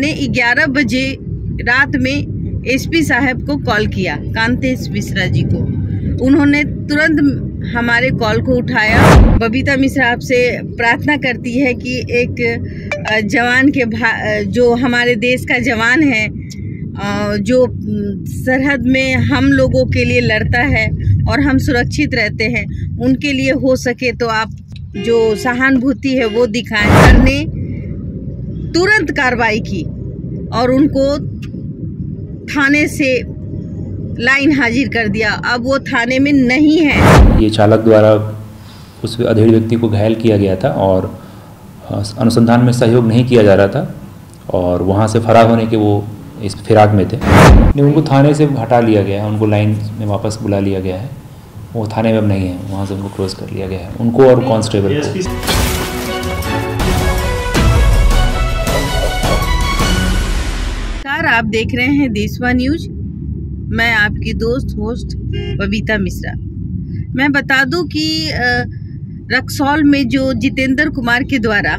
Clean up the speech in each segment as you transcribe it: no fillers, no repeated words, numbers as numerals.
ने 11 बजे रात में एसपी साहब को कॉल किया, कांतेश मिश्रा जी को। उन्होंने तुरंत हमारे कॉल को उठाया। बबीता मिश्रा आपसे प्रार्थना करती है कि एक जवान के जो हमारे देश का जवान है, जो सरहद में हम लोगों के लिए लड़ता है और हम सुरक्षित रहते हैं, उनके लिए हो सके तो आप जो सहानुभूति है वो दिखाएं। सर ने तुरंत कार्रवाई की और उनको थाने से लाइन हाजिर कर दिया। अब वो थाने में नहीं है। ये चालक द्वारा उस अधेड़ व्यक्ति को घायल किया गया था और अनुसंधान में सहयोग नहीं किया जा रहा था और वहाँ से फरार होने के वो इस फिराक में थे। उनको थाने से हटा लिया गया है, उनको लाइन में वापस बुला लिया गया है। वो थाने में अब नहीं है, वहाँ से उनको क्रॉस कर लिया गया है, उनको और कांस्टेबल को। आप देख रहे हैं देशवा न्यूज। मैं आपकी दोस्त होस्ट बबीता मिश्रा। मैं बता दूं कि रक्सौल में जो जितेंद्र कुमार के द्वारा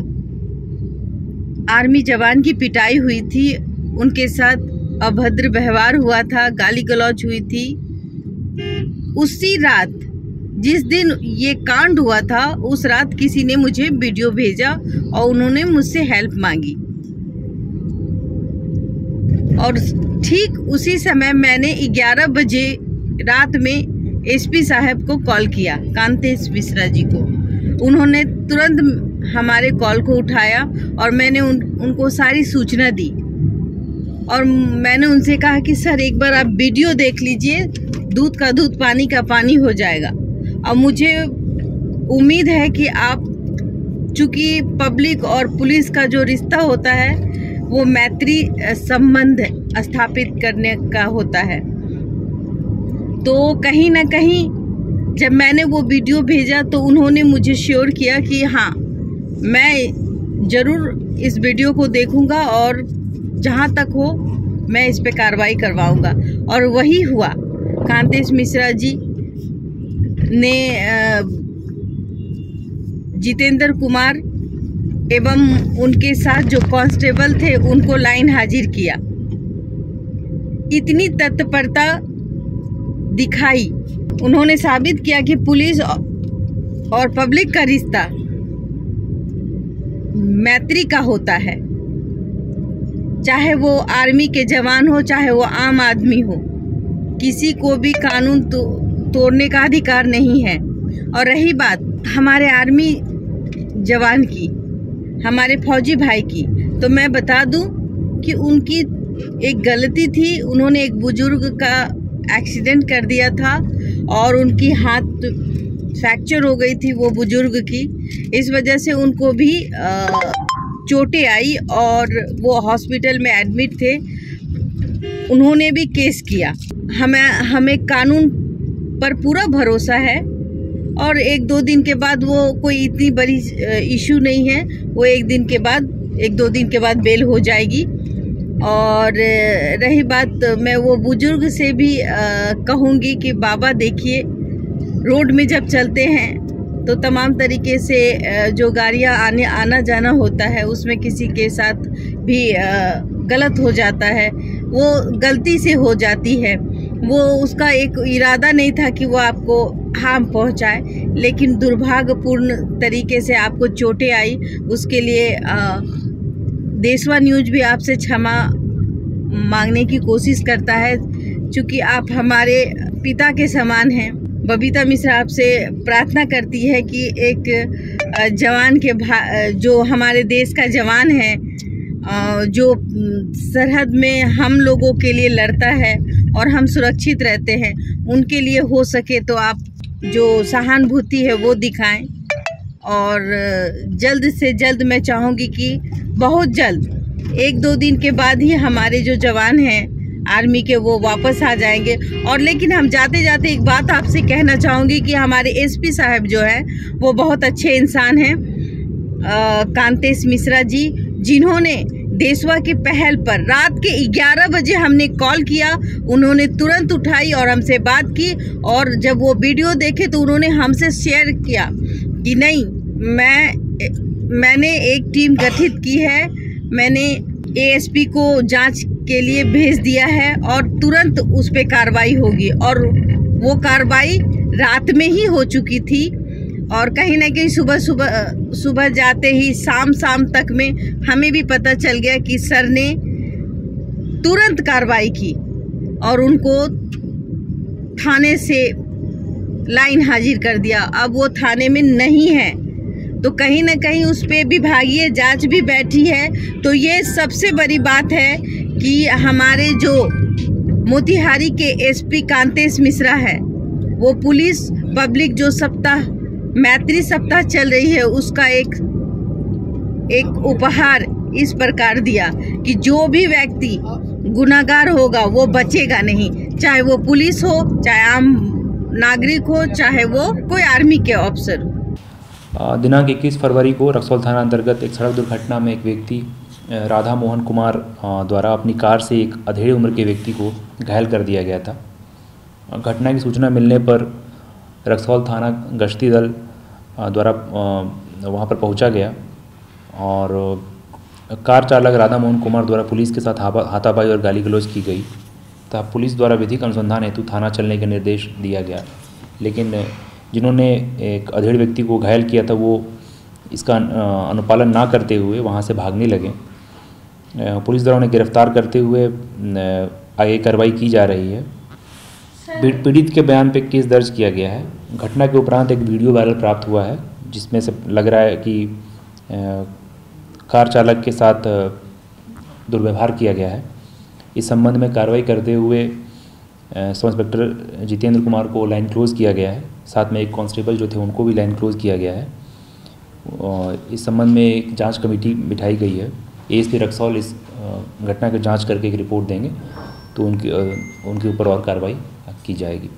आर्मी जवान की पिटाई हुई थी, उनके साथ अभद्र व्यवहार हुआ था, गाली गलौज हुई थी, उसी रात जिस दिन ये कांड हुआ था, उस रात किसी ने मुझे वीडियो भेजा और उन्होंने मुझसे हेल्प मांगी। और ठीक उसी समय मैंने 11 बजे रात में एसपी साहब को कॉल किया, कांतेश मिश्रा जी को। उन्होंने तुरंत हमारे कॉल को उठाया और मैंने उनको सारी सूचना दी और मैंने उनसे कहा कि सर एक बार आप वीडियो देख लीजिए, दूध का दूध पानी का पानी हो जाएगा। और मुझे उम्मीद है कि आप, चूँकि पब्लिक और पुलिस का जो रिश्ता होता है वो मैत्री संबंध स्थापित करने का होता है, तो कहीं ना कहीं जब मैंने वो वीडियो भेजा तो उन्होंने मुझे श्योर किया कि हाँ, मैं ज़रूर इस वीडियो को देखूंगा और जहाँ तक हो मैं इस पे कार्रवाई करवाऊंगा। और वही हुआ। कांतेश मिश्रा जी ने जितेंद्र कुमार एवं उनके साथ जो कांस्टेबल थे उनको लाइन हाजिर किया। इतनी तत्परता दिखाई, उन्होंने साबित किया कि पुलिस और पब्लिक का रिश्ता मैत्री का होता है। चाहे वो आर्मी के जवान हो, चाहे वो आम आदमी हो, किसी को भी कानून तोड़ने का अधिकार नहीं है। और रही बात हमारे आर्मी जवान की, हमारे फौजी भाई की, तो मैं बता दूं कि उनकी एक गलती थी। उन्होंने एक बुजुर्ग का एक्सीडेंट कर दिया था और उनकी हाथ फ्रैक्चर हो गई थी वो बुजुर्ग की। इस वजह से उनको भी चोटें आई और वो हॉस्पिटल में एडमिट थे। उन्होंने भी केस किया। हमें कानून पर पूरा भरोसा है और 1-2 दिन के बाद वो कोई इतनी बड़ी इशू नहीं है, वो 1-2 दिन के बाद बेल हो जाएगी। और रही बात, मैं वो बुजुर्ग से भी कहूँगी कि बाबा देखिए, रोड में जब चलते हैं तो तमाम तरीके से जो गाड़ियाँ आना जाना होता है उसमें किसी के साथ भी गलत हो जाता है, वो गलती से हो जाती है। वो उसका एक इरादा नहीं था कि वो आपको हार्म पहुंचाए, लेकिन दुर्भाग्यपूर्ण तरीके से आपको चोटें आई। उसके लिए देशवा न्यूज भी आपसे क्षमा मांगने की कोशिश करता है, क्योंकि आप हमारे पिता के समान हैं। बबीता मिश्रा आपसे प्रार्थना करती है कि एक जवान के जो हमारे देश का जवान है, जो सरहद में हम लोगों के लिए लड़ता है और हम सुरक्षित रहते हैं, उनके लिए हो सके तो आप जो सहानुभूति है वो दिखाएं। और जल्द से जल्द मैं चाहूँगी कि बहुत जल्द 1-2 दिन के बाद ही हमारे जो जवान हैं आर्मी के वो वापस आ जाएंगे। और लेकिन हम जाते जाते एक बात आपसे कहना चाहूँगी कि हमारे एसपी साहब जो हैं वो बहुत अच्छे इंसान हैं, कांतेश मिश्रा जी, जिन्होंने देशवा की पहल पर रात के 11 बजे हमने कॉल किया, उन्होंने तुरंत उठाई और हमसे बात की। और जब वो वीडियो देखे तो उन्होंने हमसे शेयर किया कि नहीं, मैंने एक टीम गठित की है, मैंने एएसपी को जांच के लिए भेज दिया है और तुरंत उस पे कार्रवाई होगी। और वो कार्रवाई रात में ही हो चुकी थी और कहीं ना कहीं सुबह जाते ही शाम तक में हमें भी पता चल गया कि सर ने तुरंत कार्रवाई की और उनको थाने से लाइन हाजिर कर दिया। अब वो थाने में नहीं है तो कहीं ना कहीं उस पे विभागीय जांच भी बैठी है। तो ये सबसे बड़ी बात है कि हमारे जो मोतिहारी के एसपी कांतेश मिश्रा है वो पुलिस पब्लिक जो सप्ताह मैत्री सप्ताह चल रही है उसका एक उपहार इस प्रकार दिया कि जो भी व्यक्ति गुनाहगार होगा वो बचेगा नहीं, चाहे वो पुलिस हो, चाहे आम नागरिक हो, चाहे वो कोई आर्मी के अफसर हो। दिनांक 21 फरवरी को रक्सौल थाना अंतर्गत एक सड़क दुर्घटना में एक व्यक्ति राधा मोहन कुमार द्वारा अपनी कार से एक अधेड़ उम्र के व्यक्ति को घायल कर दिया गया था। घटना की सूचना मिलने पर रक्सौल थाना गश्ती दल द्वारा वहां पर पहुंचा गया और कार चालक राधा मोहन कुमार द्वारा पुलिस के साथ हाथापाई और गाली गलौज की गई तथा पुलिस द्वारा विधिक अनुसंधान हेतु थाना चलने का निर्देश दिया गया। लेकिन जिन्होंने एक अधेड़ व्यक्ति को घायल किया था वो इसका अनुपालन ना करते हुए वहां से भागने लगे। पुलिस द्वारा उन्हें गिरफ्तार करते हुए आगे कार्रवाई की जा रही है। पीड़ित के बयान पे केस दर्ज किया गया है। घटना के उपरांत एक वीडियो वायरल प्राप्त हुआ है जिसमें से लग रहा है कि कार चालक के साथ दुर्व्यवहार किया गया है। इस संबंध में कार्रवाई करते हुए सब इंस्पेक्टर जितेंद्र कुमार को लाइन क्लोज किया गया है। साथ में एक कांस्टेबल जो थे उनको भी लाइन क्लोज किया गया है। इस संबंध में एक जांच कमेटी बिठाई गई है। एएसपी रक्सौल इस घटना की जांच करके एक रिपोर्ट देंगे तो उनके ऊपर और कार्रवाई की जाएगी।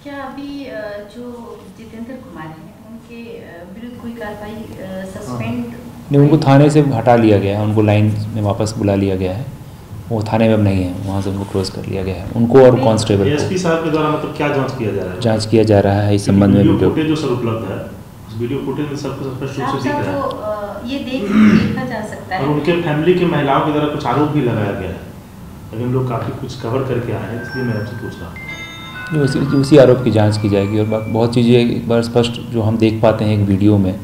क्या अभी जो जितेंद्र कुमार हैं उनके विरुद्ध कोई कार्रवाई सस्पेंड? नहीं, उनको थाने से हटा लिया गया है। उनको लाइन में वापस बुला लिया गया है। वो थाने में अब नहीं है, वहाँ से उनको क्लोज कर लिया गया है, उनको और कांस्टेबल। एएसपी साहब के द्वारा मतलब क्या जांच किया जा रहा है? जांच किया जा रहा है इस संबंध में। वीडियो फुटेज जो सब उपलब्ध है उस वीडियो फुटेज में सब कुछ स्पष्ट रूप से दिख रहा है। ये देखा जा सकता है। और उनके फैमिली की महिलाओं के द्वारा कुछ आरोप भी लगाया गया है, लेकिन हम लोग काफ़ी कुछ कवर करके आए हैं, इसलिए मैं आपसे पूछ रहा हूँ। उसी आरोप की जांच की जाएगी। और बहुत चीज़ें एक बार स्पष्ट जो हम देख पाते हैं एक वीडियो में,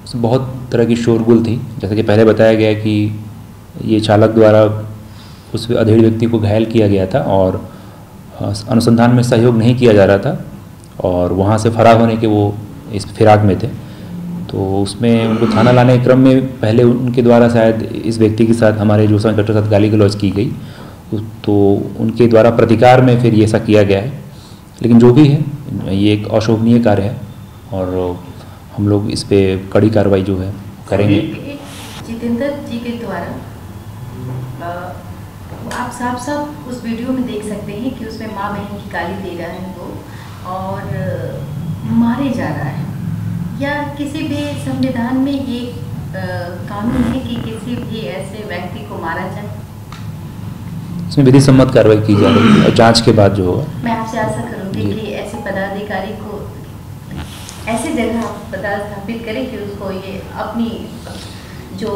उसमें बहुत तरह की शोरगुल थी। जैसा कि पहले बताया गया कि ये चालक द्वारा उस अधेड़ व्यक्ति को घायल किया गया था और अनुसंधान में सहयोग नहीं किया जा रहा था और वहाँ से फरार होने के वो इस फिराक में थे। तो उसमें उनको थाना लाने के क्रम में पहले उनके द्वारा शायद इस व्यक्ति के साथ हमारे जो इंस्पेक्टर के साथ गाली गलौज की गई, तो उनके द्वारा प्रतिकार में फिर ये ऐसा किया गया है। लेकिन जो भी है ये एक अशोभनीय कार्य है और हम लोग इस पे कड़ी कार्रवाई जो है करेंगे। जितेंद्र जी के द्वारा आप साफ उस वीडियो में देख सकते हैं कि उसमें माँ बहन की गाली दे रहा है वो और मारे जा रहा है। या किसी भी संविधान में ये कानून है कि किसी भी ऐसे व्यक्ति को मारा जाए? इसमें विधि सम्मत कार्रवाई की जा रही है और जांच के बाद जो होगा। मैं आपसे आशा करूंगी कि ऐसे पदाधिकारी को ऐसी जगह पदस्थापित करें कि उसको ये अपनी जो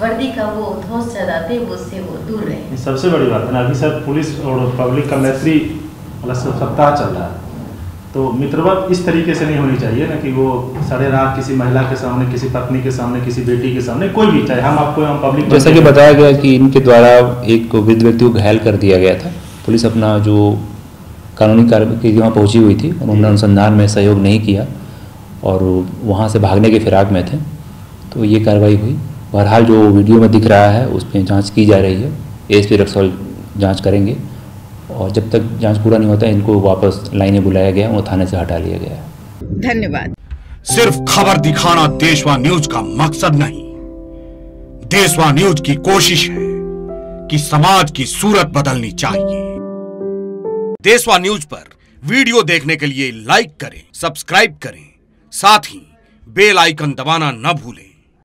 वर्दी का वो धोस चढ़ाते उससे वो दूर रहे। सबसे बड़ी बात है ना, अभी सर पुलिस और पब्लिक का मैत्री वाला सप्ताह चल रहा है, तो मित्रवत इस तरीके से नहीं होनी चाहिए ना कि वो साढ़े रात किसी महिला के सामने, किसी पत्नी के सामने, किसी बेटी के सामने, कोई भी चाहे हम पब्लिक। जैसा कि बताया गया कि इनके द्वारा एक वृद्ध व्यक्ति को घायल कर दिया गया था। पुलिस अपना जो कानूनी कार्रवाई वहाँ पहुँची हुई थी, उन्होंने अनुसंधान में सहयोग नहीं किया और वहाँ से भागने के फिराक में थे, तो ये कार्रवाई हुई। बहरहाल जो वीडियो में दिख रहा है उस पर जाँच की जा रही है। एएसपी रक्सौल जाँच करेंगे और जब तक जांच पूरा नहीं होता इनको वापस लाइन में बुलाया गया, वो थाने से हटा लिया गया है। धन्यवाद। सिर्फ खबर दिखाना देशवा न्यूज का मकसद नहीं, देशवा न्यूज की कोशिश है कि समाज की सूरत बदलनी चाहिए। देशवा न्यूज पर वीडियो देखने के लिए लाइक करें, सब्सक्राइब करें, साथ ही बेल आइकन दबाना न भूलें।